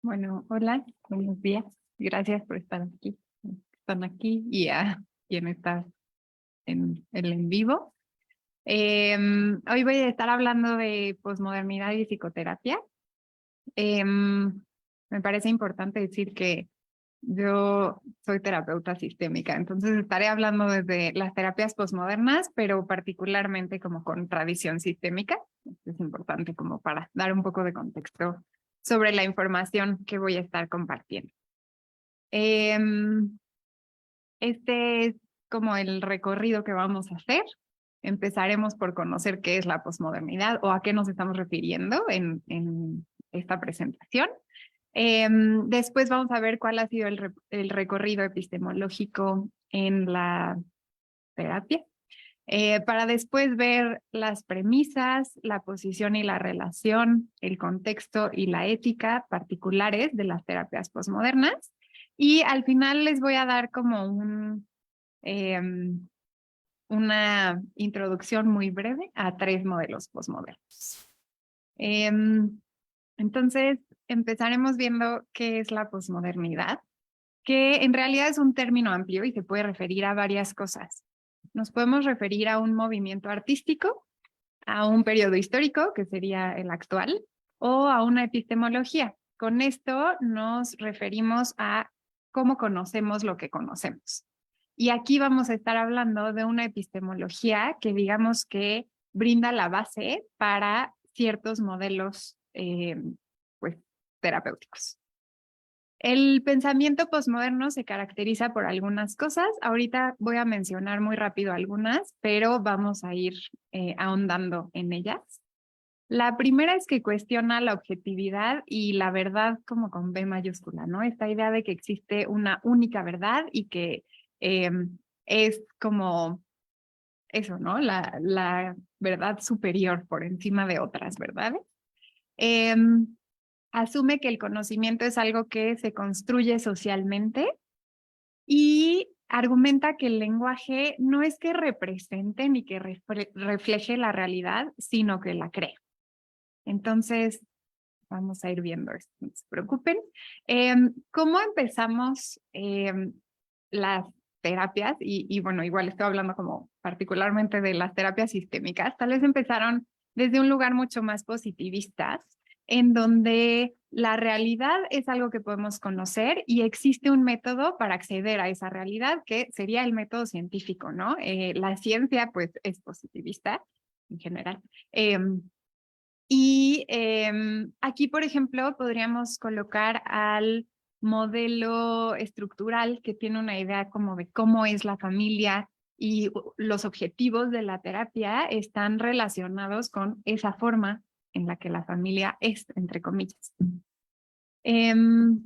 Bueno, hola, buenos días. Gracias por estar aquí. Están aquí y a quien está en el en vivo. Hoy voy a estar hablando de posmodernidad y psicoterapia. Me parece importante decir que yo soy terapeuta sistémica, entonces estaré hablando desde las terapias posmodernas, pero particularmente como con tradición sistémica. Es importante como para dar un poco de contexto sobre la información que voy a estar compartiendo. Em, este es como el recorrido que vamos a hacer. Empezaremos por conocer qué es la posmodernidad o a qué nos estamos refiriendo en esta presentación. Después vamos a ver cuál ha sido el recorrido epistemológico en la terapia, para después ver las premisas, la posición y la relación, el contexto y la ética particulares de las terapias posmodernas. Y al final les voy a dar como eh, una introducción muy breve a tres modelos posmodernos. Entonces, empezaremos viendo qué es la posmodernidad, que en realidad es un término amplio y se puede referir a varias cosas. Nos podemos referir a un movimiento artístico, a un periodo histórico, que sería el actual, o a una epistemología. Con esto nos referimos a cómo conocemos lo que conocemos. Y aquí vamos a estar hablando de una epistemología que digamos que brinda la base para ciertos modelos pues, terapéuticos. El pensamiento posmoderno se caracteriza por algunas cosas. Ahorita voy a mencionar muy rápido algunas, pero vamos a ir ahondando en ellas. La primera es que cuestiona la objetividad y la verdad como con B mayúscula, ¿no? Esta idea de que existe una única verdad y que eh, es como eso, ¿no? La verdad superior por encima de otras verdades. Em, Asume que el conocimiento es algo que se construye socialmente y argumenta que el lenguaje no es que represente ni que refleje la realidad, sino que la crea. Entonces, vamos a ir viendo esto, no se preocupen. ¿Cómo empezamos las terapias? Y bueno, igual estoy hablando como particularmente de las terapias sistémicas. Tal vez empezaron desde un lugar mucho más positivista, en donde la realidad es algo que podemos conocer y existe un método para acceder a esa realidad, que sería el método científico, ¿no? La ciencia, pues, es positivista en general. Aquí, por ejemplo, podríamos colocar al modelo estructural que tiene una idea como de cómo es la familia y los objetivos de la terapia están relacionados con esa forma en la que la familia es, entre comillas.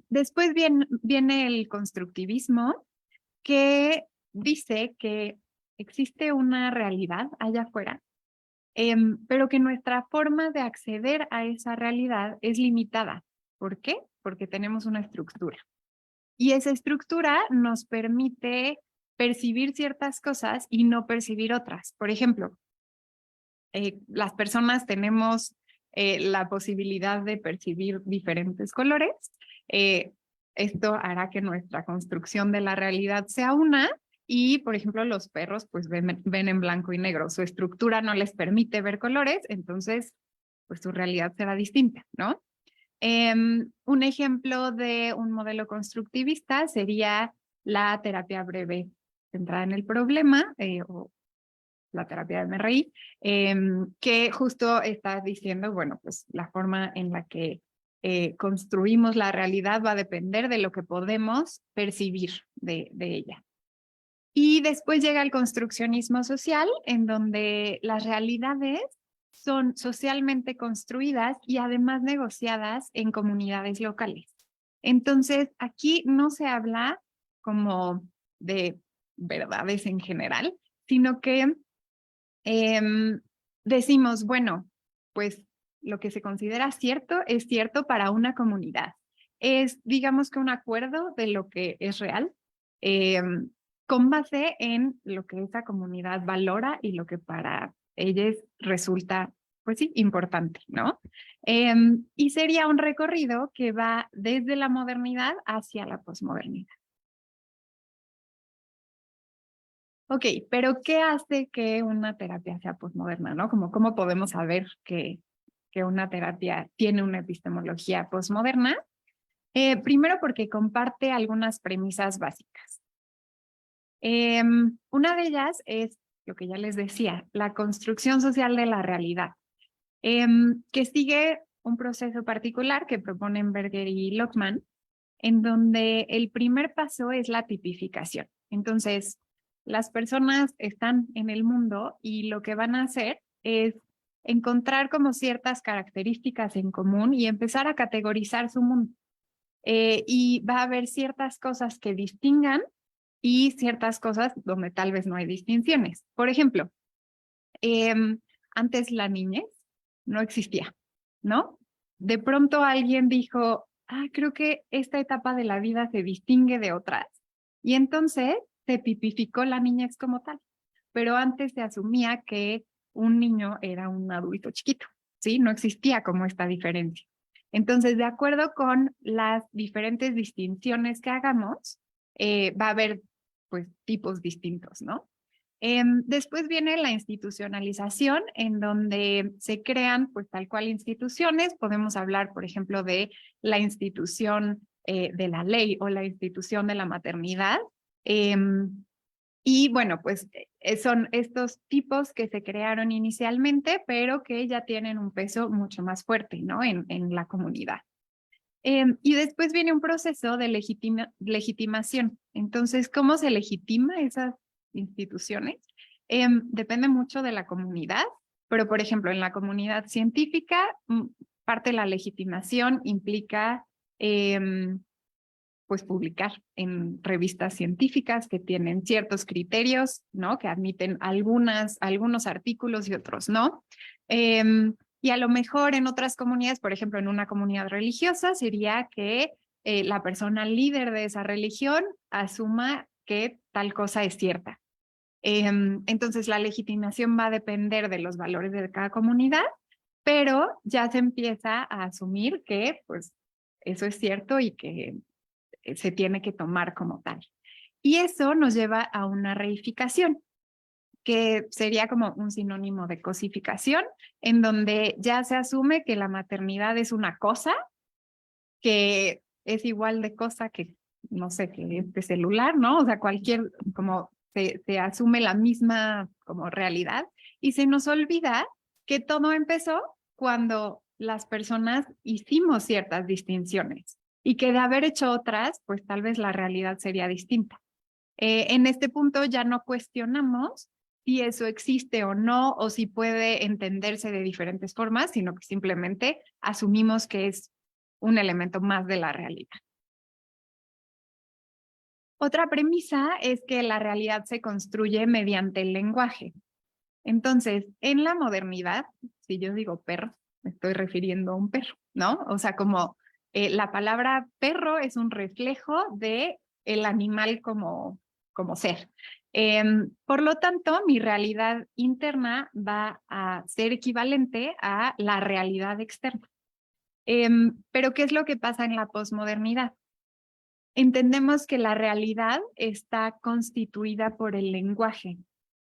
Después viene el constructivismo, que dice que existe una realidad allá afuera, pero que nuestra forma de acceder a esa realidad es limitada. ¿Por qué? Porque tenemos una estructura. Y esa estructura nos permite percibir ciertas cosas y no percibir otras. Por ejemplo, las personas tenemos la posibilidad de percibir diferentes colores. Eh, Esto hará que nuestra construcción de la realidad sea una y, por ejemplo, los perros pues ven en blanco y negro. Su estructura no les permite ver colores, entonces pues su realidad será distinta, ¿no? Un ejemplo de un modelo constructivista sería la terapia breve centrada en el problema, o la terapia de MRI, que justo está diciendo, bueno, pues la forma en la que construimos la realidad va a depender de lo que podemos percibir de ella. Y después llega el construccionismo social, en donde las realidades son socialmente construidas y además negociadas en comunidades locales. Entonces, aquí no se habla como de verdades en general, sino que decimos, bueno, pues lo que se considera cierto es cierto para una comunidad. Es, digamos que un acuerdo de lo que es real, em, con base en lo que esa comunidad valora y lo que para ellos resulta, pues sí, importante, ¿no? Y sería un recorrido que va desde la modernidad hacia la posmodernidad. Ok, pero ¿qué hace que una terapia sea posmoderna, no? Como, ¿cómo podemos saber que una terapia tiene una epistemología posmoderna? Primero porque comparte algunas premisas básicas. Una de ellas es lo que ya les decía, la construcción social de la realidad, que sigue un proceso particular que proponen Berger y Lockman, en donde el primer paso es la tipificación. Entonces, las personas están en el mundo y lo que van a hacer es encontrar como ciertas características en común y empezar a categorizar su mundo. Y va a haber ciertas cosas que distingan y ciertas cosas donde tal vez no hay distinciones. Por ejemplo, antes la niñez no existía, ¿no? De pronto alguien dijo, creo que esta etapa de la vida se distingue de otras. Y entonces se tipificó la niñez como tal. Pero antes se asumía que un niño era un adulto chiquito, ¿sí? No existía como esta diferencia. Entonces, de acuerdo con las diferentes distinciones que hagamos, va a haber pues tipos distintos, ¿no? Después viene la institucionalización, en donde se crean, pues tal cual, instituciones. Podemos hablar, por ejemplo, de la institución de la ley o la institución de la maternidad. Y bueno, pues son estos tipos que se crearon inicialmente, pero que ya tienen un peso mucho más fuerte, ¿no? En la comunidad. Y después viene un proceso de legitimación. Entonces, ¿cómo se legitima esas instituciones? Depende mucho de la comunidad, pero por ejemplo, en la comunidad científica, parte de la legitimación implica pues publicar en revistas científicas que tienen ciertos criterios, ¿no? Que admiten algunos artículos y otros no. Y a lo mejor en otras comunidades, por ejemplo, en una comunidad religiosa, sería que la persona líder de esa religión asuma que tal cosa es cierta. Entonces, la legitimación va a depender de los valores de cada comunidad, pero ya se empieza a asumir que, pues, eso es cierto y que se tiene que tomar como tal. Y eso nos lleva a una reificación, que sería como un sinónimo de cosificación, en donde ya se asume que la maternidad es una cosa, que es igual de cosa que, no sé, que este celular, ¿no? O sea, cualquier, como se asume la misma como realidad y se nos olvida que todo empezó cuando las personas hicimos ciertas distinciones y que de haber hecho otras, pues tal vez la realidad sería distinta. En este punto ya no cuestionamos si eso existe o no, o si puede entenderse de diferentes formas, sino que simplemente asumimos que es un elemento más de la realidad. Otra premisa es que la realidad se construye mediante el lenguaje. Entonces, en la modernidad, si yo digo perro, me estoy refiriendo a un perro, ¿no? O sea, como la palabra perro es un reflejo de el animal como ser. Por lo tanto, mi realidad interna va a ser equivalente a la realidad externa. Pero ¿qué es lo que pasa en la posmodernidad? Entendemos que la realidad está constituida por el lenguaje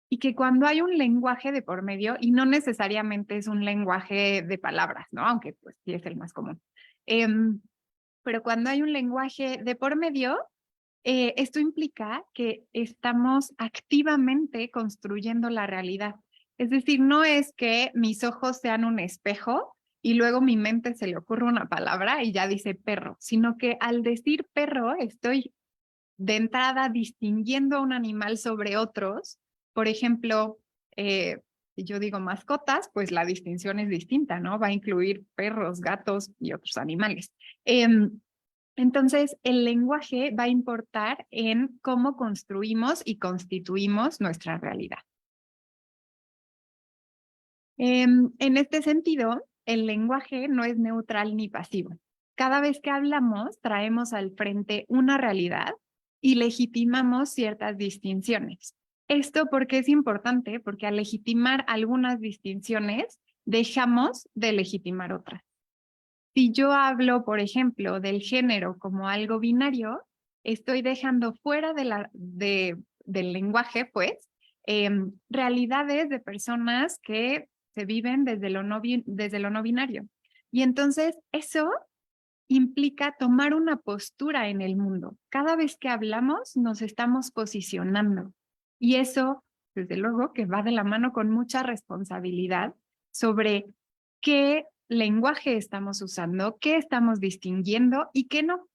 y que cuando hay un lenguaje de por medio, y no necesariamente es un lenguaje de palabras, ¿no? Aunque pues sí es el más común. Pero cuando hay un lenguaje de por medio, esto implica que estamos activamente construyendo la realidad. Es decir, no es que mis ojos sean un espejo y luego mi mente se le ocurre una palabra y ya dice perro, sino que al decir perro estoy de entrada distinguiendo a un animal sobre otros. Por ejemplo, si yo digo mascotas, pues la distinción es distinta, ¿no? Va a incluir perros, gatos y otros animales. Entonces, el lenguaje va a importar en cómo construimos y constituimos nuestra realidad. En este sentido, el lenguaje no es neutral ni pasivo. Cada vez que hablamos, traemos al frente una realidad y legitimamos ciertas distinciones. Esto porque es importante, porque al legitimar algunas distinciones, dejamos de legitimar otras. Si yo hablo, por ejemplo, del género como algo binario, estoy dejando fuera del lenguaje, pues, realidades de personas que se viven desde lo no binario. Y entonces eso implica tomar una postura en el mundo. Cada vez que hablamos nos estamos posicionando. Y eso, desde luego, que va de la mano con mucha responsabilidad sobre qué lenguaje estamos usando, qué estamos distinguiendo y qué no.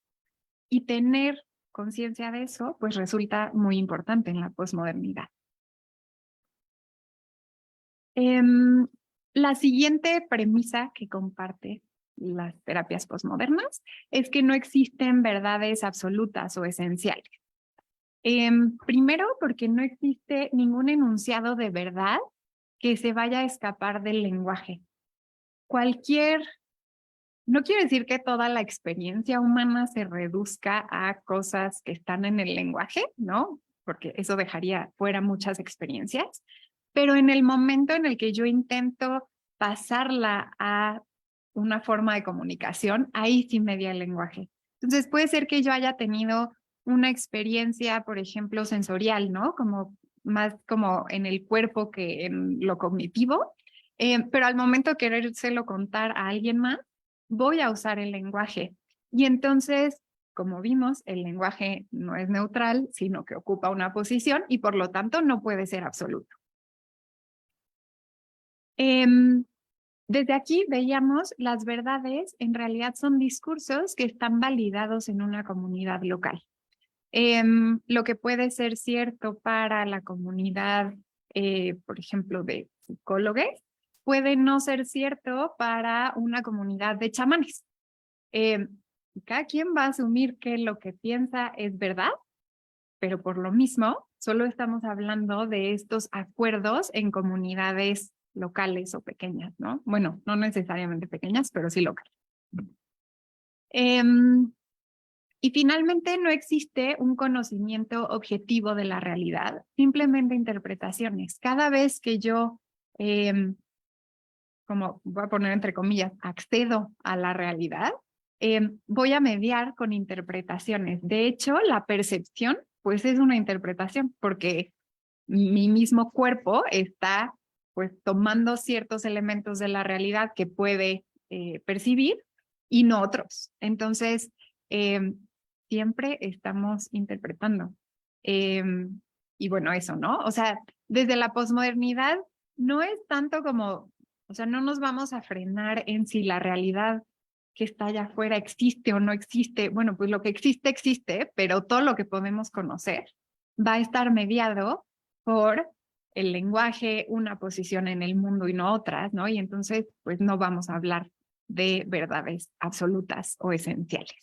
Y tener conciencia de eso, pues resulta muy importante en la posmodernidad. Em, la siguiente premisa que comparte las terapias posmodernas es que no existen verdades absolutas o esenciales. Primero, porque no existe ningún enunciado de verdad que se vaya a escapar del lenguaje. No quiero decir que toda la experiencia humana se reduzca a cosas que están en el lenguaje, ¿no? Porque eso dejaría fuera muchas experiencias, pero en el momento en el que yo intento pasarla a una forma de comunicación, ahí sí media el lenguaje. Entonces puede ser que yo haya tenido una experiencia, por ejemplo, sensorial, ¿no? Como más como en el cuerpo que en lo cognitivo, pero al momento de querérselo contar a alguien más, voy a usar el lenguaje. Y entonces, como vimos, el lenguaje no es neutral, sino que ocupa una posición y por lo tanto no puede ser absoluto. Desde aquí veíamos las verdades en realidad son discursos que están validados en una comunidad local. Lo que puede ser cierto para la comunidad, por ejemplo, de psicólogos, puede no ser cierto para una comunidad de chamanes. Cada quien va a asumir que lo que piensa es verdad, pero por lo mismo, solo estamos hablando de estos acuerdos en comunidades locales o pequeñas, ¿no? Bueno, no necesariamente pequeñas, pero sí locales. Y finalmente no existe un conocimiento objetivo de la realidad, simplemente interpretaciones. Cada vez que yo, como voy a poner entre comillas, accedo a la realidad, voy a mediar con interpretaciones. De hecho, la percepción, pues es una interpretación, porque mi mismo cuerpo está pues tomando ciertos elementos de la realidad que puede percibir y no otros. Entonces, eh, siempre estamos interpretando. Eh, y bueno, eso, ¿no? O sea, desde la posmodernidad no es tanto como, o sea, no nos vamos a frenar en si la realidad que está allá afuera existe o no existe. Bueno, pues lo que existe, existe, pero todo lo que podemos conocer va a estar mediado por el lenguaje, una posición en el mundo y no otras, ¿no? Y entonces, pues no vamos a hablar de verdades absolutas o esenciales.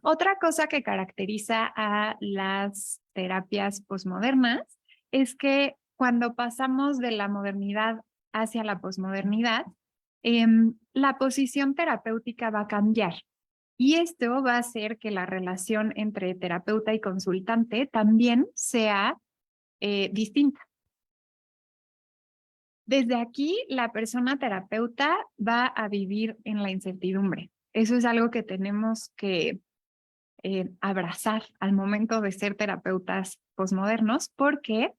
Otra cosa que caracteriza a las terapias posmodernas es que cuando pasamos de la modernidad hacia la posmodernidad, la posición terapéutica va a cambiar. Y esto va a hacer que la relación entre terapeuta y consultante también sea distinta. Desde aquí, la persona terapeuta va a vivir en la incertidumbre. Eso es algo que tenemos que abrazar al momento de ser terapeutas posmodernos, porque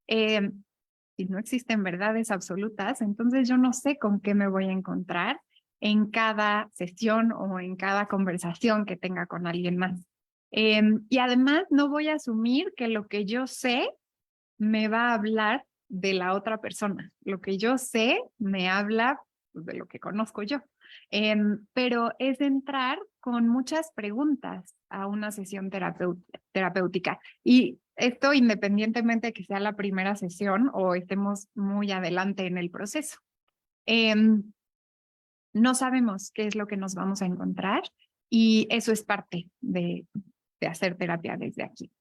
si no existen verdades absolutas, entonces yo no sé con qué me voy a encontrar en cada sesión o en cada conversación que tenga con alguien más. Y además no voy a asumir que lo que yo sé me va a hablar de la otra persona. Lo que yo sé me habla pues, de lo que conozco yo. Pero es entrar con muchas preguntas a una sesión terapéutica. Y esto independientemente de que sea la primera sesión o estemos muy adelante en el proceso. No sabemos qué es lo que nos vamos a encontrar y eso es parte de hacer terapia desde aquí.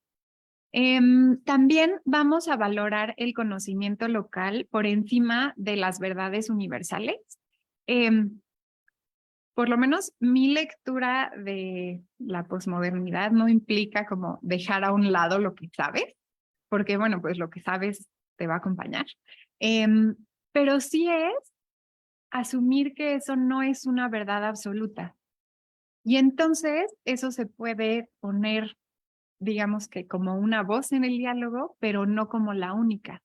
También vamos a valorar el conocimiento local por encima de las verdades universales. Por lo menos mi lectura de la posmodernidad no implica como dejar a un lado lo que sabes, porque bueno, pues lo que sabes te va a acompañar. Pero sí es asumir que eso no es una verdad absoluta. Y entonces eso se puede poner, digamos que como una voz en el diálogo, pero no como la única.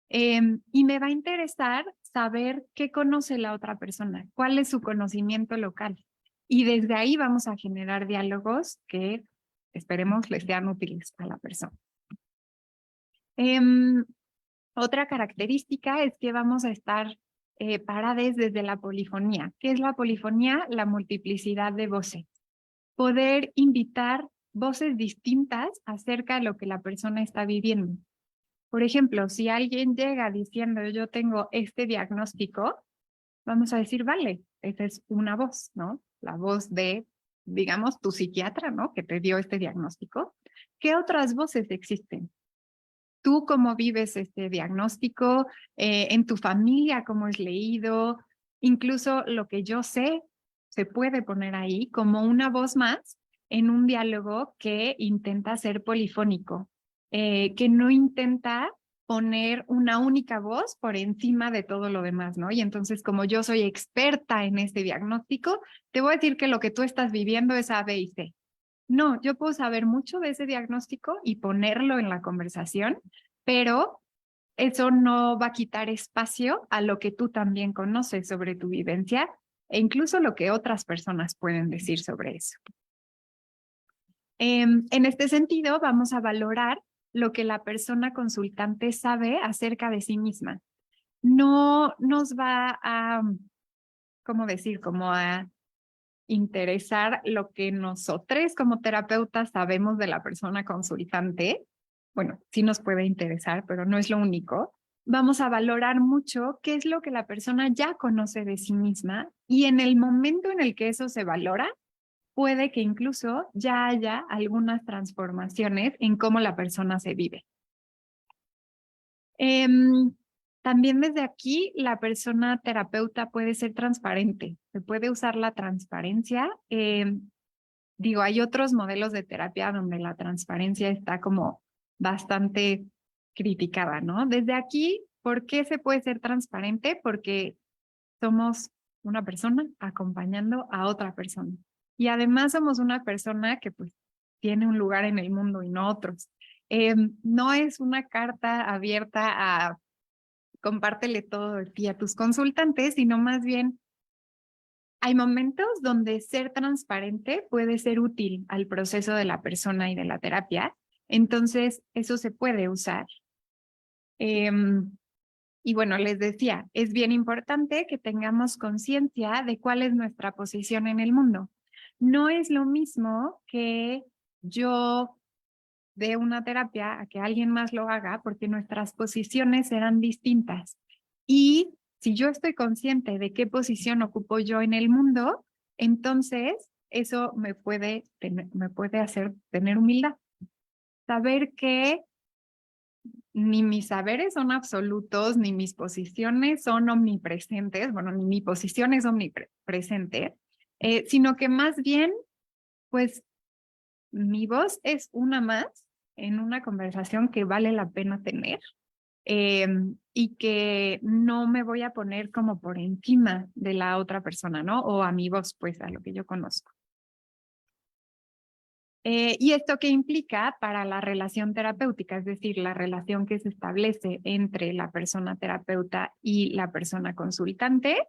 Y me va a interesar saber qué conoce la otra persona, cuál es su conocimiento local. Y desde ahí vamos a generar diálogos que esperemos les sean útiles a la persona. Otra característica es que vamos a estar paradas desde la polifonía. ¿Qué es la polifonía? La multiplicidad de voces. Poder invitar voces distintas acerca de lo que la persona está viviendo. Por ejemplo, si alguien llega diciendo yo tengo este diagnóstico, vamos a decir, vale, esa es una voz, ¿no? La voz de, digamos, tu psiquiatra, ¿no? Que te dio este diagnóstico. ¿Qué otras voces existen? ¿Tú cómo vives este diagnóstico? ¿En tu familia cómo es leído? Incluso lo que yo sé se puede poner ahí como una voz más en un diálogo que intenta ser polifónico, que no intenta poner una única voz por encima de todo lo demás, ¿no? Y entonces, como yo soy experta en este diagnóstico, te voy a decir que lo que tú estás viviendo es A, B y C. No, yo puedo saber mucho de ese diagnóstico y ponerlo en la conversación, pero eso no va a quitar espacio a lo que tú también conoces sobre tu vivencia e incluso lo que otras personas pueden decir sobre eso. En este sentido, vamos a valorar lo que la persona consultante sabe acerca de sí misma. No nos va a, ¿cómo decir? Como a interesar lo que nosotros como terapeutas sabemos de la persona consultante. Bueno, sí nos puede interesar, pero no es lo único. Vamos a valorar mucho qué es lo que la persona ya conoce de sí misma y en el momento en el que eso se valora, puede que incluso ya haya algunas transformaciones en cómo la persona se vive. También desde aquí, la persona terapeuta puede ser transparente, se puede usar la transparencia. Digo, hay otros modelos de terapia donde la transparencia está como bastante criticada, ¿no? Desde aquí, ¿por qué se puede ser transparente? Porque somos una persona acompañando a otra persona. Y además somos una persona que pues tiene un lugar en el mundo y no otros. No es una carta abierta a compártele todo de ti a tus consultantes, sino más bien hay momentos donde ser transparente puede ser útil al proceso de la persona y de la terapia. Entonces, eso se puede usar. Y bueno, les decía, es bien importante que tengamos conciencia de cuál es nuestra posición en el mundo. No es lo mismo que yo dé una terapia a que alguien más lo haga porque nuestras posiciones serán distintas. Y si yo estoy consciente de qué posición ocupo yo en el mundo, entonces eso me puede hacer tener humildad. Saber que ni mis saberes son absolutos, ni mis posiciones son omnipresentes, bueno, ni mi posición es omnipresente, sino que más bien, pues mi voz es una más en una conversación que vale la pena tener y que no me voy a poner como por encima de la otra persona, ¿no? O a mi voz, pues a lo que yo conozco. ¿Y esto qué implica para la relación terapéutica? Es decir, la relación que se establece entre la persona terapeuta y la persona consultante.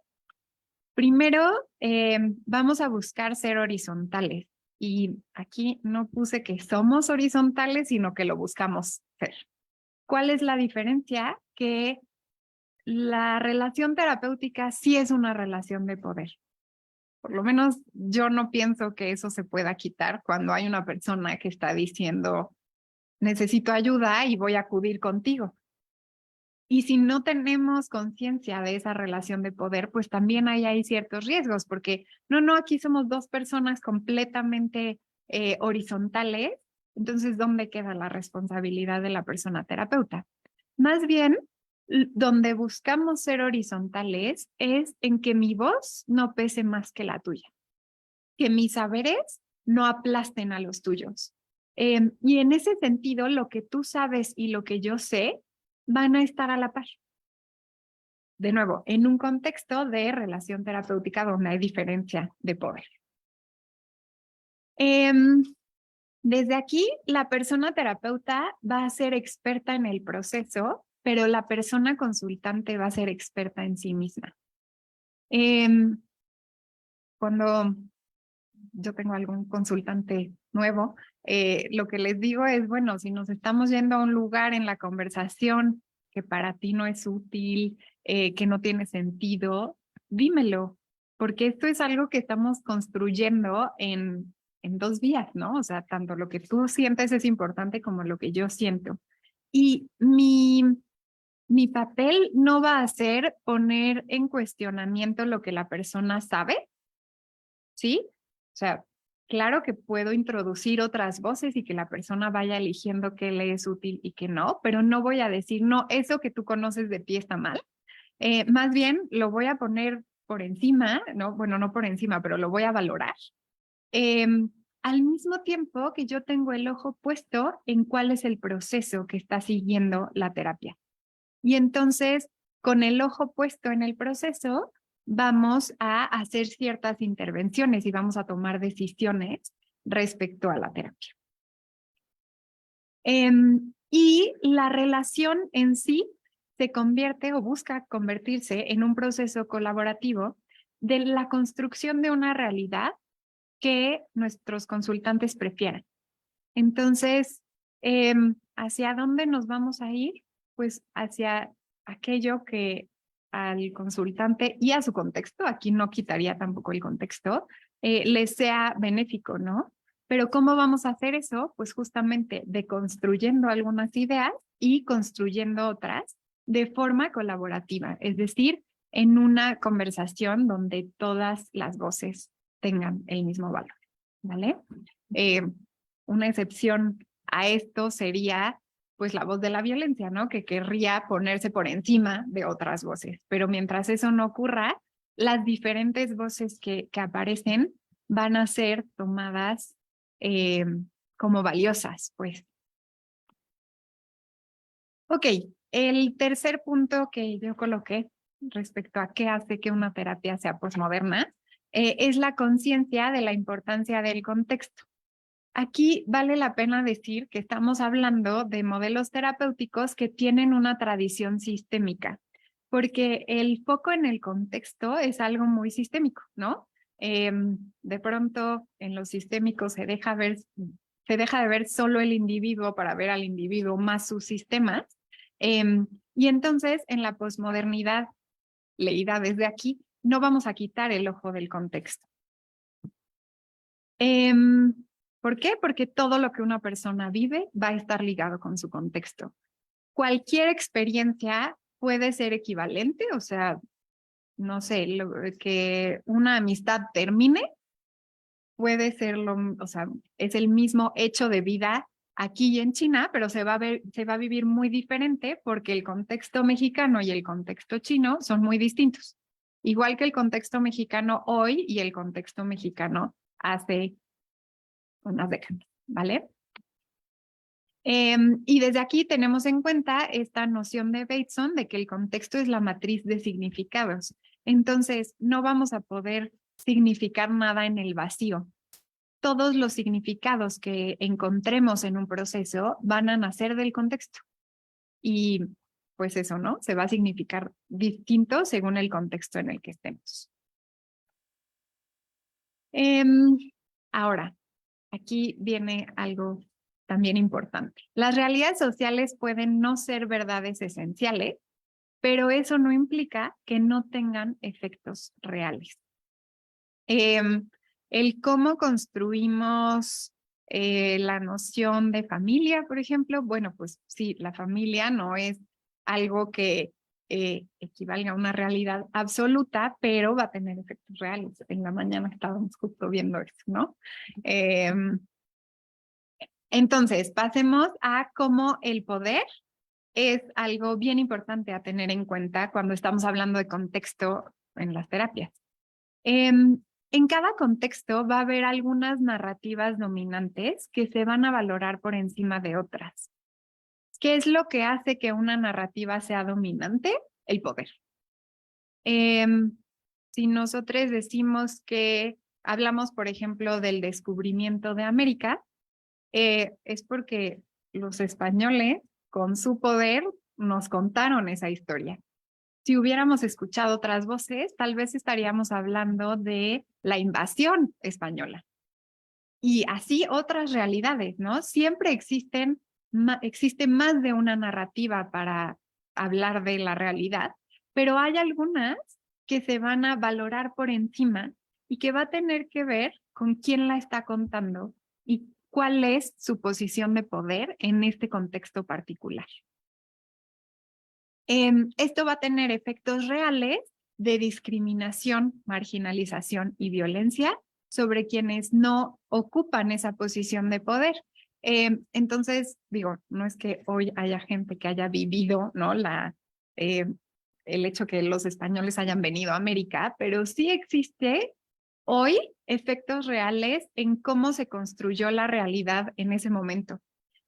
Primero, vamos a buscar ser horizontales. Y aquí no puse que somos horizontales, sino que lo buscamos ser. ¿Cuál es la diferencia? Que la relación terapéutica sí es una relación de poder. Por lo menos yo no pienso que eso se pueda quitar cuando hay una persona que está diciendo, necesito ayuda y voy a acudir contigo. Y si no tenemos conciencia de esa relación de poder, pues también hay ciertos riesgos, porque no, aquí somos dos personas completamente horizontales, entonces, ¿dónde queda la responsabilidad de la persona terapeuta? Más bien, donde buscamos ser horizontales es en que mi voz no pese más que la tuya, que mis saberes no aplasten a los tuyos. Y en ese sentido, lo que tú sabes y lo que yo sé van a estar a la par. de nuevo, en un contexto de relación terapéutica donde hay diferencia de poder. Desde aquí, la persona terapeuta va a ser experta en el proceso, pero la persona consultante va a ser experta en sí misma. Cuando yo tengo algún consultante nuevo, lo que les digo es, bueno, si nos estamos yendo a un lugar en la conversación que para ti no es útil, que no tiene sentido, dímelo, porque esto es algo que estamos construyendo en dos vías, ¿no? O sea, tanto lo que tú sientes es importante como lo que yo siento. Y mi papel no va a ser poner en cuestionamiento lo que la persona sabe, ¿sí? O sea, claro que puedo introducir otras voces y que la persona vaya eligiendo qué le es útil y qué no, pero no voy a decir, no, eso que tú conoces de ti está mal. Más bien lo voy a poner por encima, ¿no? Bueno, no por encima, pero lo voy a valorar. Al mismo tiempo que yo tengo el ojo puesto en cuál es el proceso que está siguiendo la terapia. Y entonces, con el ojo puesto en el proceso, vamos a hacer ciertas intervenciones y vamos a tomar decisiones respecto a la terapia. Y la relación en sí se convierte o busca convertirse en un proceso colaborativo de la construcción de una realidad que nuestros consultantes prefieran. Entonces, ¿hacia dónde nos vamos a ir? Pues hacia aquello que al consultante y a su contexto, aquí no quitaría tampoco el contexto, les sea benéfico, ¿no? Pero ¿cómo vamos a hacer eso? Pues justamente deconstruyendo algunas ideas y construyendo otras de forma colaborativa, es decir, en una conversación donde todas las voces tengan el mismo valor, ¿vale? Una excepción a esto sería pues la voz de la violencia, ¿no? Que querría ponerse por encima de otras voces. Pero mientras eso no ocurra, las diferentes voces que aparecen van a ser tomadas como valiosas, pues. Ok, el tercer punto que yo coloqué respecto a qué hace que una terapia sea posmoderna es la conciencia de la importancia del contexto. Aquí vale la pena decir que estamos hablando de modelos terapéuticos que tienen una tradición sistémica, porque el foco en el contexto es algo muy sistémico, ¿no? De pronto en los sistémicos se deja de ver solo el individuo para ver al individuo más sus sistemas. Y entonces en la posmodernidad, leída desde aquí, no vamos a quitar el ojo del contexto. ¿Por qué? Porque todo lo que una persona vive va a estar ligado con su contexto. Cualquier experiencia puede ser equivalente, o sea, no sé, que una amistad termine puede ser o sea, es el mismo hecho de vida aquí y en China, pero se va a vivir muy diferente porque el contexto mexicano y el contexto chino son muy distintos. Igual que el contexto mexicano hoy y el contexto mexicano hace unas décadas, ¿vale? Y desde aquí tenemos en cuenta esta noción de Bateson de que el contexto es la matriz de significados. Entonces, no vamos a poder significar nada en el vacío. Todos los significados que encontremos en un proceso van a nacer del contexto. Y pues eso, ¿no? Se va a significar distinto según el contexto en el que estemos. Ahora, aquí viene algo también importante. Las realidades sociales pueden no ser verdades esenciales, pero eso no implica que no tengan efectos reales. El cómo construimos la noción de familia, por ejemplo, bueno, pues sí, la familia no es algo que equivalga a una realidad absoluta, pero va a tener efectos reales. En la mañana estábamos justo viendo eso, ¿no? Entonces, pasemos a cómo el poder es algo bien importante a tener en cuenta cuando estamos hablando de contexto en las terapias. En cada contexto va a haber algunas narrativas dominantes que se van a valorar por encima de otras. ¿Qué es lo que hace que una narrativa sea dominante? El poder. Si nosotros decimos que hablamos, por ejemplo, del descubrimiento de América, es porque los españoles, con su poder, nos contaron esa historia. Si hubiéramos escuchado otras voces, tal vez estaríamos hablando de la invasión española. Y así otras realidades, ¿no? Siempre existe más de una narrativa para hablar de la realidad, pero hay algunas que se van a valorar por encima y que va a tener que ver con quién la está contando y cuál es su posición de poder en este contexto particular. Esto va a tener efectos reales de discriminación, marginalización y violencia sobre quienes no ocupan esa posición de poder. Entonces, digo, no es que hoy haya gente que haya vivido, ¿no? Eh, el hecho que los españoles hayan venido a América, pero sí existe hoy efectos reales en cómo se construyó la realidad en ese momento.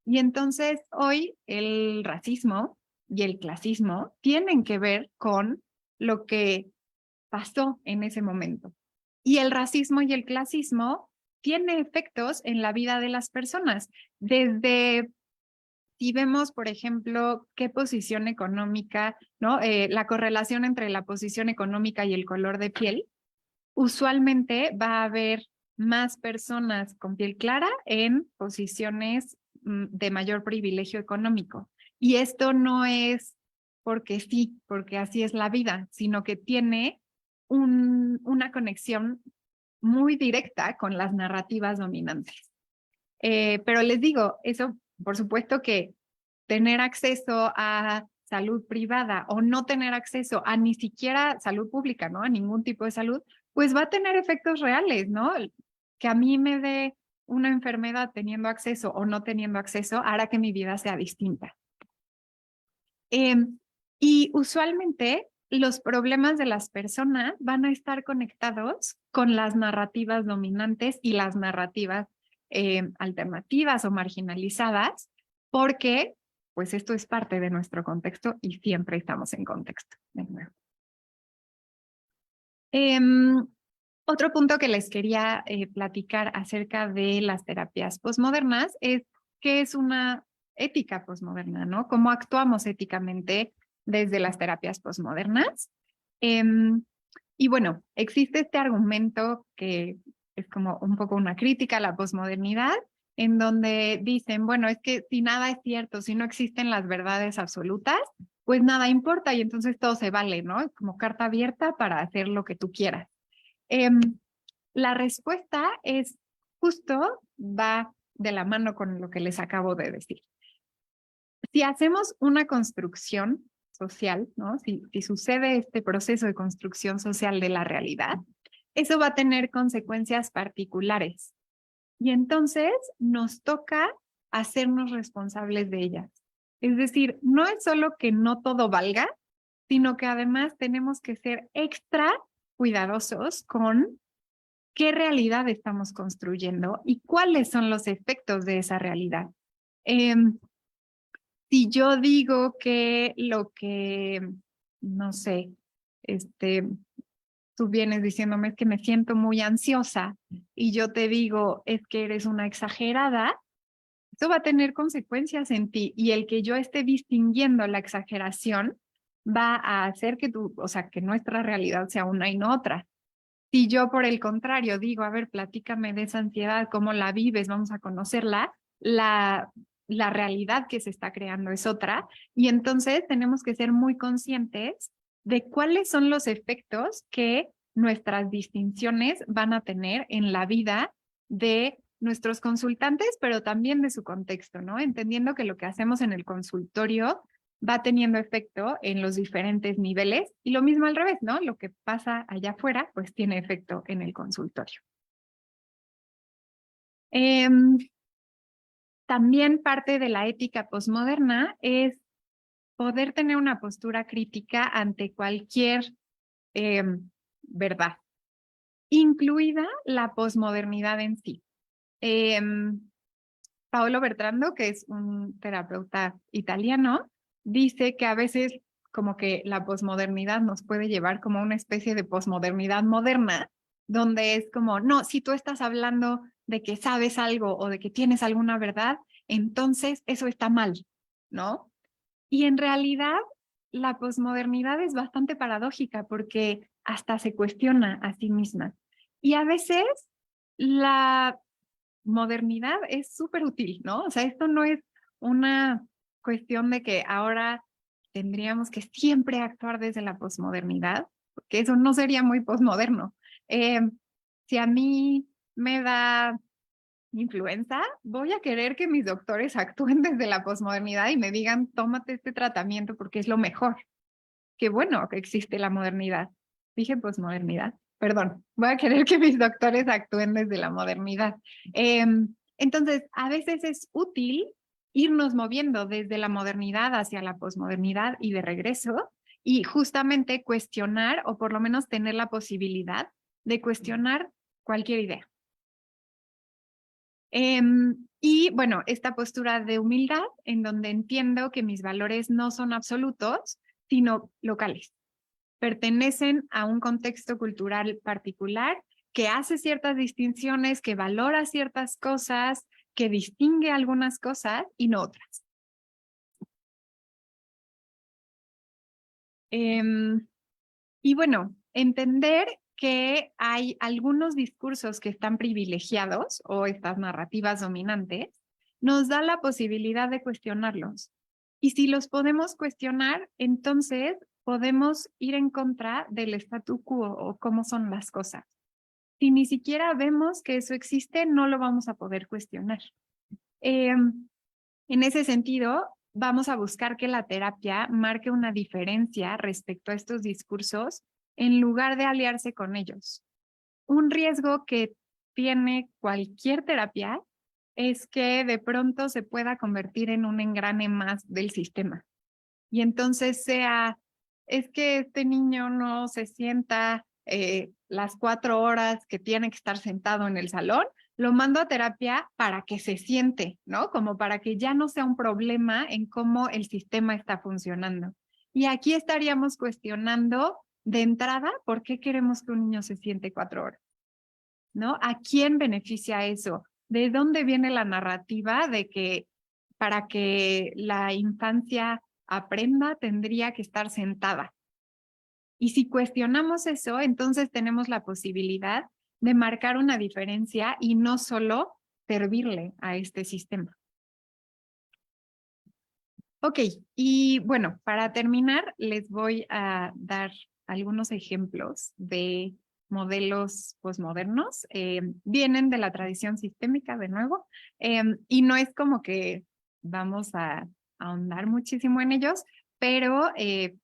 Y entonces hoy el racismo y el clasismo tienen que ver con lo que pasó en ese momento. Y el racismo y el clasismo tienen efectos en la vida de las personas. Desde, si vemos, por ejemplo, qué posición económica, ¿no? La correlación entre la posición económica y el color de piel, usualmente va a haber más personas con piel clara en posiciones de mayor privilegio económico. Y esto no es porque sí, porque así es la vida, sino que tiene una conexión muy directa con las narrativas dominantes. Pero les digo, eso, por supuesto que tener acceso a salud privada o no tener acceso a ni siquiera salud pública, ¿no? A ningún tipo de salud, pues va a tener efectos reales, ¿no? Que a mí me dé una enfermedad teniendo acceso o no teniendo acceso hará que mi vida sea distinta. Y usualmente los problemas de las personas van a estar conectados con las narrativas dominantes y las narrativas alternativas o marginalizadas, porque pues esto es parte de nuestro contexto y siempre estamos en contexto. De nuevo. Otro punto que les quería platicar acerca de las terapias posmodernas es qué es una ética posmoderna, ¿no? ¿Cómo actuamos éticamente desde las terapias posmodernas? Y bueno, existe este argumento que es como un poco una crítica a la posmodernidad, en donde dicen, bueno, es que si nada es cierto, si no existen las verdades absolutas, pues nada importa y entonces todo se vale, ¿no? Es como carta abierta para hacer lo que tú quieras. La respuesta es justo, va de la mano con lo que les acabo de decir. Si hacemos una construcción social, ¿no? Si sucede este proceso de construcción social de la realidad, eso va a tener consecuencias particulares. Y entonces nos toca hacernos responsables de ellas. Es decir, no es solo que no todo valga, sino que además tenemos que ser extra cuidadosos con qué realidad estamos construyendo y cuáles son los efectos de esa realidad. Si yo digo que lo que, no sé, tú vienes diciéndome es que me siento muy ansiosa y yo te digo es que eres una exagerada, eso va a tener consecuencias en ti y el que yo esté distinguiendo la exageración va a hacer que o sea, que nuestra realidad sea una y no otra. Si yo, por el contrario, digo, a ver, platícame de esa ansiedad, cómo la vives, vamos a conocerla, la realidad que se está creando es otra. Y entonces tenemos que ser muy conscientes de cuáles son los efectos que nuestras distinciones van a tener en la vida de nuestros consultantes, pero también de su contexto, ¿no? Entendiendo que lo que hacemos en el consultorio va teniendo efecto en los diferentes niveles y lo mismo al revés, ¿no? Lo que pasa allá afuera, pues tiene efecto en el consultorio. También parte de la ética posmoderna es poder tener una postura crítica ante cualquier verdad, incluida la posmodernidad en sí. Paolo Bertrando, que es un terapeuta italiano, dice que a veces como que la posmodernidad nos puede llevar como a una especie de posmodernidad moderna, donde es como, no, si tú estás hablando de que sabes algo o de que tienes alguna verdad, entonces eso está mal, ¿no? Y en realidad la posmodernidad es bastante paradójica porque hasta se cuestiona a sí misma. Y a veces la modernidad es súper útil, ¿no? O sea, esto no es una cuestión de que ahora tendríamos que siempre actuar desde la posmodernidad, porque eso no sería muy posmoderno. Eh, si a mí me da influenza, voy a querer que mis doctores actúen desde la posmodernidad y me digan, tómate este tratamiento porque es lo mejor. Qué bueno que existe la modernidad. Dije posmodernidad. Perdón, voy a querer que mis doctores actúen desde la modernidad. Entonces, a veces es útil irnos moviendo desde la modernidad hacia la posmodernidad y de regreso, y justamente cuestionar o por lo menos tener la posibilidad de cuestionar cualquier idea. Y bueno, esta postura de humildad en donde entiendo que mis valores no son absolutos, sino locales. Pertenecen a un contexto cultural particular que hace ciertas distinciones, que valora ciertas cosas, que distingue algunas cosas y no otras. Y bueno, entender que hay algunos discursos que están privilegiados o estas narrativas dominantes, nos da la posibilidad de cuestionarlos. Y si los podemos cuestionar, entonces podemos ir en contra del statu quo o cómo son las cosas. Si ni siquiera vemos que eso existe, no lo vamos a poder cuestionar. En ese sentido, vamos a buscar que la terapia marque una diferencia respecto a estos discursos en lugar de aliarse con ellos. Un riesgo que tiene cualquier terapia es que de pronto se pueda convertir en un engrane más del sistema. Y entonces es que este niño no se sienta las 4 horas que tiene que estar sentado en el salón, lo mando a terapia para que se siente, ¿no? Como para que ya no sea un problema en cómo el sistema está funcionando. Y aquí estaríamos cuestionando de entrada por qué queremos que un niño se siente 4 horas, ¿no? ¿A quién beneficia eso? ¿De dónde viene la narrativa de que para que la infancia aprenda tendría que estar sentada? Y si cuestionamos eso, entonces tenemos la posibilidad de marcar una diferencia y no solo servirle a este sistema. Ok, y bueno, para terminar, les voy a dar algunos ejemplos de modelos posmodernos. Vienen de la tradición sistémica, de nuevo, y no es como que vamos a ahondar muchísimo en ellos, pero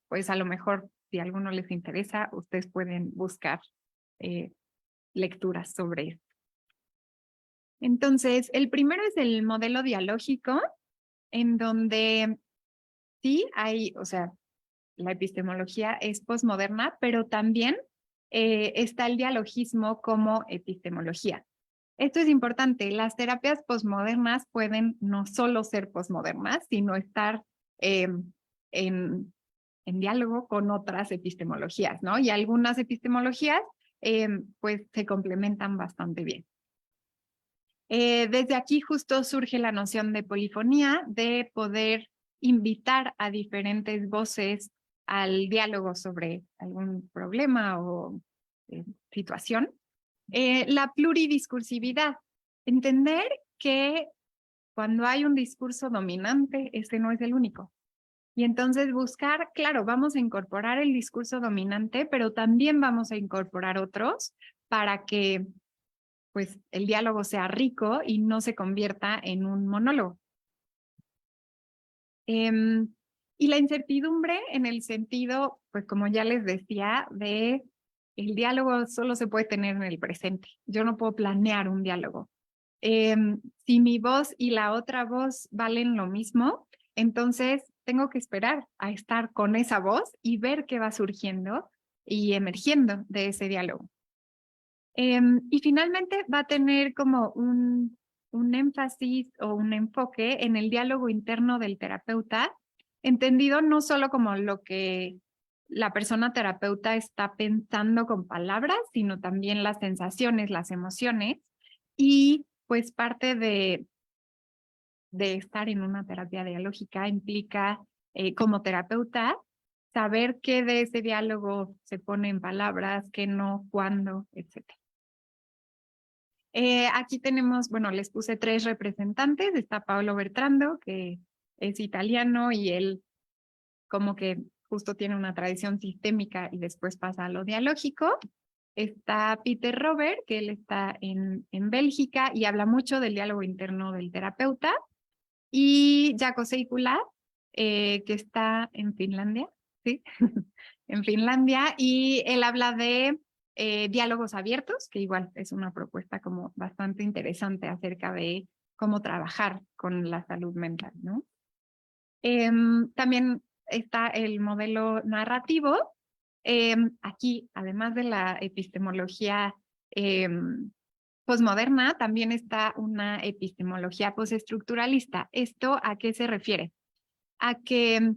pues a lo mejor, si a alguno les interesa, ustedes pueden buscar eh, lecturas sobre esto. Entonces, el primero es el modelo dialógico, en donde sí hay, o sea, la epistemología es posmoderna, pero también está el dialogismo como epistemología. Esto es importante. Las terapias posmodernas pueden no solo ser posmodernas, sino estar eh, en, en diálogo con otras epistemologías, ¿no? Y algunas epistemologías pues se complementan bastante bien. Desde aquí justo surge la noción de polifonía, de poder invitar a diferentes voces al diálogo sobre algún problema o situación. La pluridiscursividad, entender que cuando hay un discurso dominante, este no es el único. Y entonces buscar, claro, vamos a incorporar el discurso dominante, pero también vamos a incorporar otros para que pues el diálogo sea rico y no se convierta en un monólogo. Y la incertidumbre en el sentido, pues como ya les decía, de el diálogo solo se puede tener en el presente. Yo no puedo planear un diálogo. Si mi voz y la otra voz valen lo mismo, entonces tengo que esperar a estar con esa voz y ver qué va surgiendo y emergiendo de ese diálogo. Y finalmente va a tener como un énfasis o un enfoque en el diálogo interno del terapeuta, entendido no solo como lo que la persona terapeuta está pensando con palabras, sino también las sensaciones, las emociones, y pues parte de estar en una terapia dialógica implica, como terapeuta, saber qué de ese diálogo se pone en palabras, qué no, cuándo, etcétera. Aquí tenemos, bueno, les puse 3 representantes. Está Paolo Bertrando, que es italiano y él como que justo tiene una tradición sistémica y después pasa a lo dialógico. Está Peter Robert, que él está en Bélgica y habla mucho del diálogo interno del terapeuta. Y Jaakko Seikkula, que está en Finlandia, ¿sí? En Finlandia, y él habla de diálogos abiertos, que igual es una propuesta como bastante interesante acerca de cómo trabajar con la salud mental, ¿no? También está el modelo narrativo. Aquí, además de la epistemología posmoderna, también está una epistemología postestructuralista. ¿Esto a qué se refiere? A que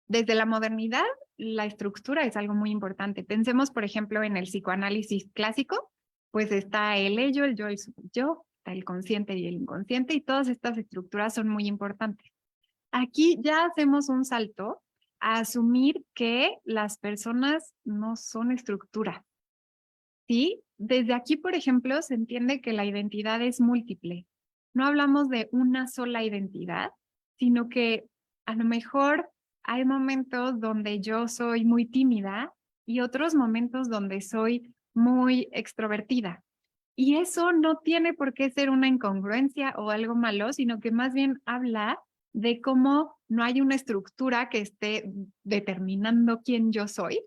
desde la modernidad la estructura es algo muy importante. Pensemos, por ejemplo, en el psicoanálisis clásico, pues está el ello, el yo, el superyo, está el consciente y el inconsciente, y todas estas estructuras son muy importantes. Aquí ya hacemos un salto a asumir que las personas no son estructura, ¿sí? Desde aquí, por ejemplo, se entiende que la identidad es múltiple. No hablamos de una sola identidad, sino que a lo mejor hay momentos donde yo soy muy tímida y otros momentos donde soy muy extrovertida. Y eso no tiene por qué ser una incongruencia o algo malo, sino que más bien habla de cómo no hay una estructura que esté determinando quién yo soy,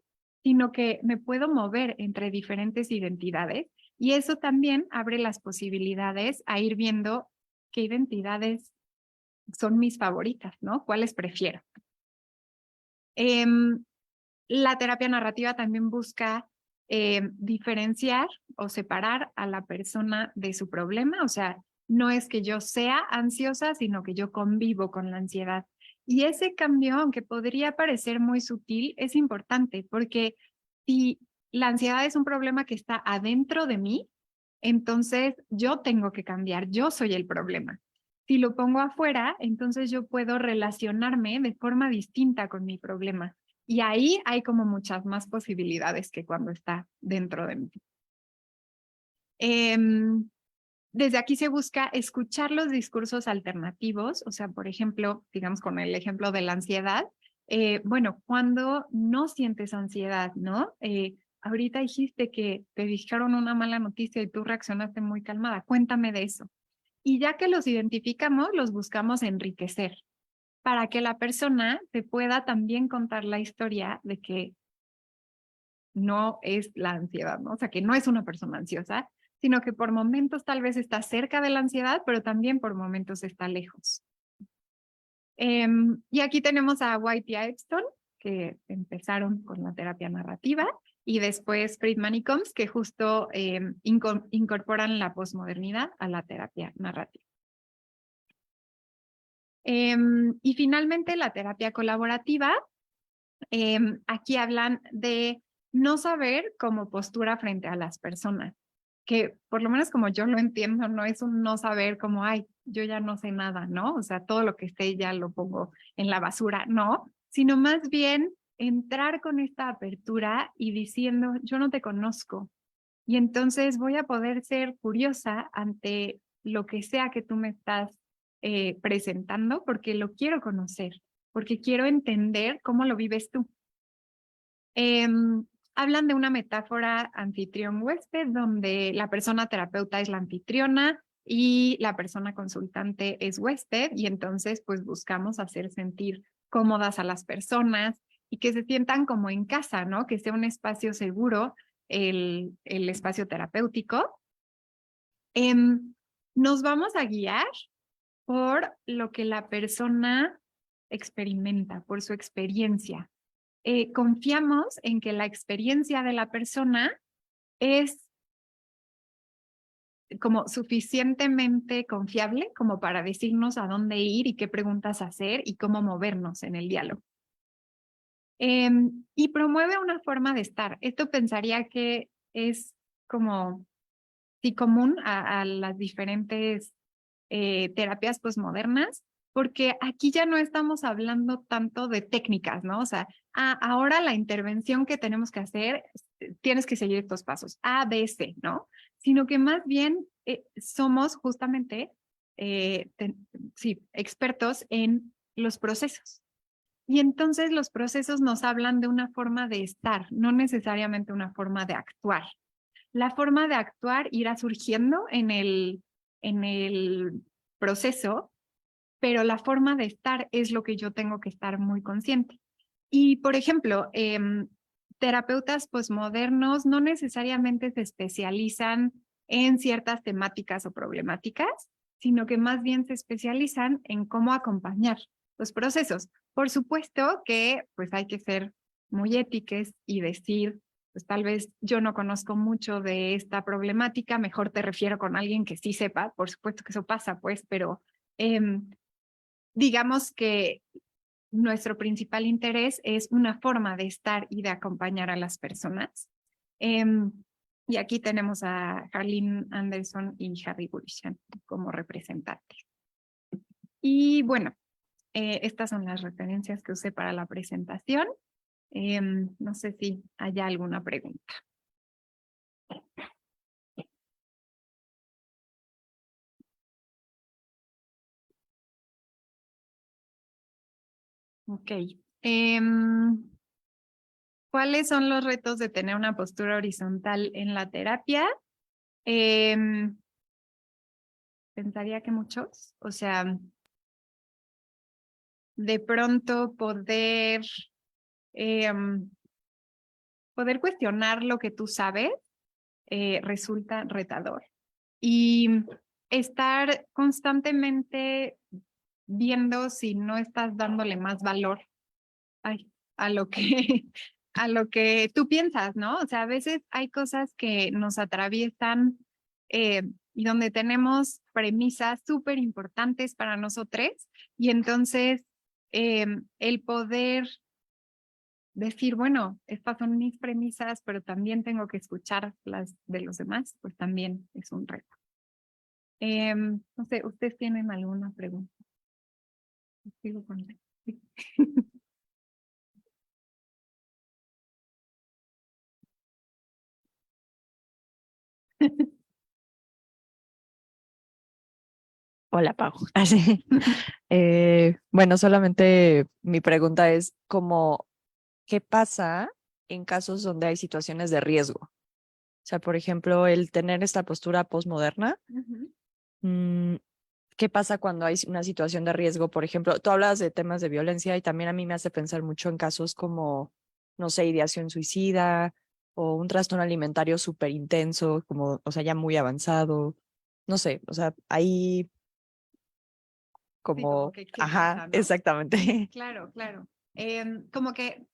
sino que me puedo mover entre diferentes identidades y eso también abre las posibilidades a ir viendo qué identidades son mis favoritas, ¿no? ¿Cuáles prefiero? La terapia narrativa también busca diferenciar o separar a la persona de su problema, o sea, no es que yo sea ansiosa, sino que yo convivo con la ansiedad. Y ese cambio, aunque podría parecer muy sutil, es importante porque si la ansiedad es un problema que está adentro de mí, entonces yo tengo que cambiar, yo soy el problema. Si lo pongo afuera, entonces yo puedo relacionarme de forma distinta con mi problema. Y ahí hay como muchas más posibilidades que cuando está dentro de mí. Desde aquí se busca escuchar los discursos alternativos, o sea, por ejemplo, digamos con el ejemplo de la ansiedad, bueno, cuando no sientes ansiedad, ¿no? Ahorita dijiste que te dijeron una mala noticia y tú reaccionaste muy calmada, cuéntame de eso. Y ya que los identificamos, los buscamos enriquecer para que la persona te pueda también contar la historia de que no es la ansiedad, ¿no? O sea, que no es una persona ansiosa, sino que por momentos tal vez está cerca de la ansiedad, pero también por momentos está lejos. Y aquí tenemos a White y a Epstein, que empezaron con la terapia narrativa, y después Friedman y Combs, que justo incorporan la posmodernidad a la terapia narrativa. Y finalmente la terapia colaborativa. Aquí hablan de no saber como postura frente a las personas, que por lo menos como yo lo entiendo, no es un no saber como, ay, yo ya no sé nada, ¿no? O sea, todo lo que sé ya lo pongo en la basura, no, sino más bien entrar con esta apertura y diciendo, yo no te conozco, y entonces voy a poder ser curiosa ante lo que sea que tú me estás presentando, porque lo quiero conocer, porque quiero entender cómo lo vives tú. Hablan de una metáfora anfitrión-huésped, donde la persona terapeuta es la anfitriona y la persona consultante es huésped, y entonces pues buscamos hacer sentir cómodas a las personas y que se sientan como en casa, ¿no? Que sea un espacio seguro el espacio terapéutico. Nos vamos a guiar por lo que la persona experimenta, por su experiencia. Confiamos en que la experiencia de la persona es como suficientemente confiable como para decirnos a dónde ir y qué preguntas hacer y cómo movernos en el diálogo. Y promueve una forma de estar. Esto pensaría que es como sí común a las diferentes terapias posmodernas, porque aquí ya no estamos hablando tanto de técnicas, ¿no? O sea, ahora la intervención que tenemos que hacer, tienes que seguir estos pasos, A, B, C, ¿no? Sino que más bien somos justamente, sí, expertos en los procesos. Y entonces los procesos nos hablan de una forma de estar, no necesariamente una forma de actuar. La forma de actuar irá surgiendo en el proceso, pero la forma de estar es lo que yo tengo que estar muy consciente. Y, por ejemplo, terapeutas posmodernos no necesariamente se especializan en ciertas temáticas o problemáticas, sino que más bien se especializan en cómo acompañar los procesos. Por supuesto que pues hay que ser muy éticos y decir, pues tal vez yo no conozco mucho de esta problemática, mejor te refiero con alguien que sí sepa, por supuesto que eso pasa, pues, pero digamos que nuestro principal interés es una forma de estar y de acompañar a las personas. Y aquí tenemos a Harleen Anderson y Harry Gulishan como representantes. Y bueno, estas son las referencias que usé para la presentación. No sé si haya alguna pregunta. Ok. ¿Cuáles son los retos de tener una postura horizontal en la terapia? Pensaría que muchos. O sea, de pronto poder cuestionar lo que tú sabes resulta retador. Y estar constantemente viendo si no estás dándole más valor a lo que, a lo que tú piensas, ¿no? O sea, a veces hay cosas que nos atraviesan y donde tenemos premisas súper importantes para nosotros y entonces el poder decir, bueno, estas son mis premisas, pero también tengo que escuchar las de los demás, pues también es un reto. No sé, ¿ustedes tienen alguna pregunta? Sigo con... sí. Hola, Pau. Así. Bueno, solamente mi pregunta es como, ¿qué pasa en casos donde hay situaciones de riesgo? O sea, por ejemplo, el tener esta postura postmoderna, Ujú. mm, ¿qué pasa cuando hay una situación de riesgo? Por ejemplo, tú hablas de temas de violencia y también a mí me hace pensar mucho en casos como, no sé, ideación suicida o un trastorno alimentario súper intenso, como, o sea, ya muy avanzado. No sé, o sea, ahí Sí, como como, que, ¿qué ajá, pasa, no? Sí, exactamente. claro, claro. Como que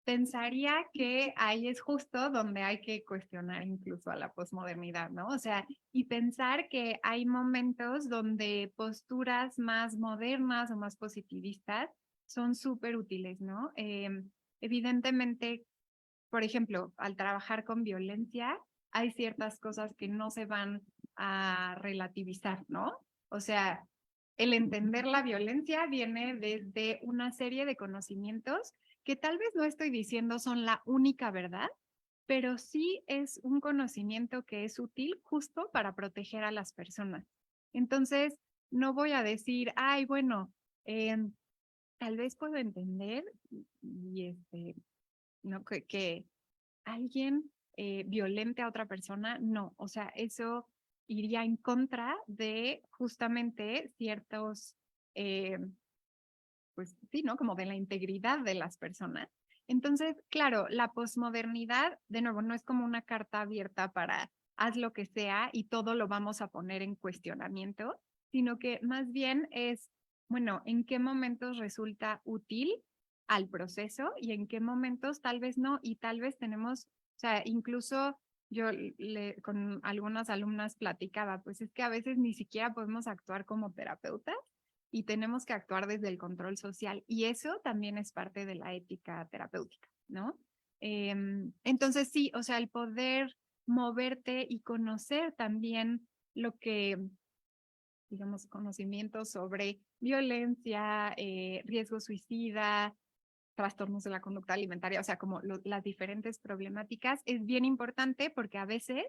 pensaría que ahí es justo donde hay que cuestionar incluso a la posmodernidad, ¿no? O sea, y pensar que hay momentos donde posturas más modernas o más positivistas son súper útiles, ¿no? Evidentemente, por ejemplo, al trabajar con violencia, hay ciertas cosas que no se van a relativizar, ¿no? O sea, el entender la violencia viene desde una serie de conocimientos que tal vez no estoy diciendo son la única verdad, pero sí es un conocimiento que es útil justo para proteger a las personas. Entonces, no voy a decir, ay, bueno, tal vez puedo entender y no que alguien violente a otra persona, no, o sea, eso iría en contra de justamente ciertos, eh, pues sí, ¿no? Como de la integridad de las personas. Entonces, claro, la posmodernidad, de nuevo, no es como una carta abierta para haz lo que sea y todo lo vamos a poner en cuestionamiento, sino que más bien es, bueno, ¿en qué momentos resulta útil al proceso y en qué momentos tal vez no? Y tal vez tenemos, o sea, incluso yo con algunas alumnas platicaba, pues es que a veces ni siquiera podemos actuar como terapeutas y tenemos que actuar desde el control social. Y eso también es parte de la ética terapéutica, ¿no? Entonces sí, o sea, el poder moverte y conocer también lo que, digamos, conocimientos sobre violencia, riesgo suicida, trastornos de la conducta alimentaria, o sea, como las diferentes problemáticas, es bien importante porque a veces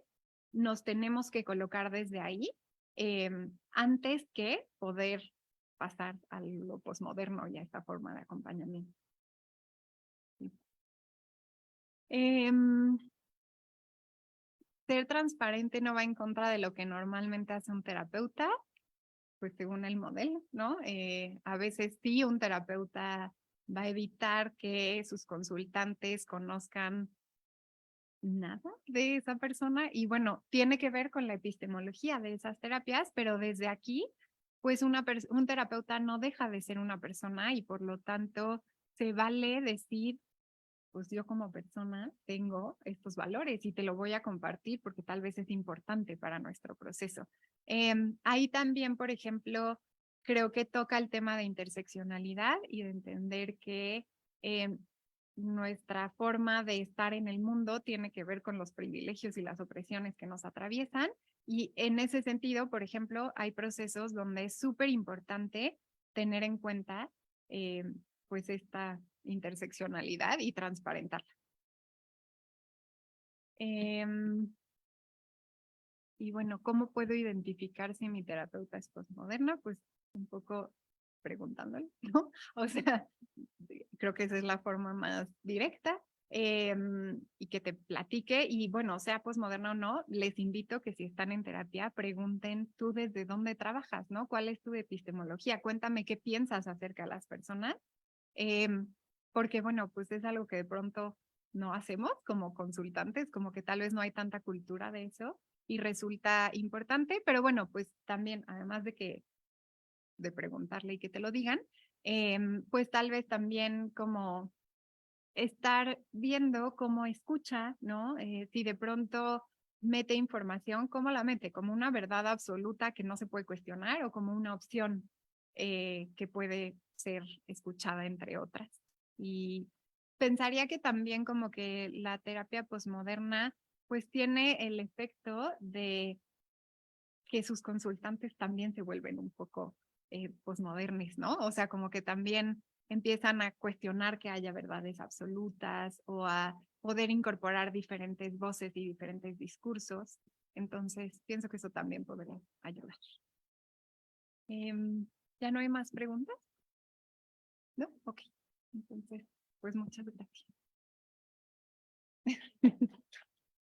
nos tenemos que colocar desde ahí antes que poder pasar a lo posmoderno y a esta forma de acompañamiento. Sí. Ser transparente no va en contra de lo que normalmente hace un terapeuta, pues según el modelo, ¿no? A veces sí, un terapeuta va a evitar que sus consultantes conozcan nada de esa persona y bueno, tiene que ver con la epistemología de esas terapias, pero desde aquí, pues un terapeuta no deja de ser una persona y por lo tanto se vale decir, pues yo como persona tengo estos valores y te lo voy a compartir porque tal vez es importante para nuestro proceso. Ahí también, por ejemplo, creo que toca el tema de interseccionalidad y de entender que nuestra forma de estar en el mundo tiene que ver con los privilegios y las opresiones que nos atraviesan. Y en ese sentido, por ejemplo, hay procesos donde es súper importante tener en cuenta pues esta interseccionalidad y transparentarla. Y bueno, ¿cómo puedo identificar si mi terapeuta es postmoderna? Pues un poco preguntándole, ¿no? O sea, creo que esa es la forma más directa. Y que te platique y bueno, sea postmoderna o no, les invito que si están en terapia pregunten tú desde dónde trabajas, ¿no? ¿Cuál es tu epistemología? Cuéntame qué piensas acerca de las personas, porque bueno, pues es algo que de pronto no hacemos como consultantes, como que tal vez no hay tanta cultura de eso y resulta importante, pero bueno, pues también, además de preguntarle y que te lo digan, pues tal vez también como estar viendo cómo escucha, ¿no? Si de pronto mete información, ¿cómo la mete? ¿Como una verdad absoluta que no se puede cuestionar o como una opción que puede ser escuchada entre otras? Y pensaría que también como que la terapia posmoderna pues tiene el efecto de que sus consultantes también se vuelven un poco posmodernes, ¿no? O sea, como que también empiezan a cuestionar que haya verdades absolutas o a poder incorporar diferentes voces y diferentes discursos. Entonces, pienso que eso también podría ayudar. ¿Ya no hay más preguntas? ¿No? Ok. Entonces, pues muchas gracias.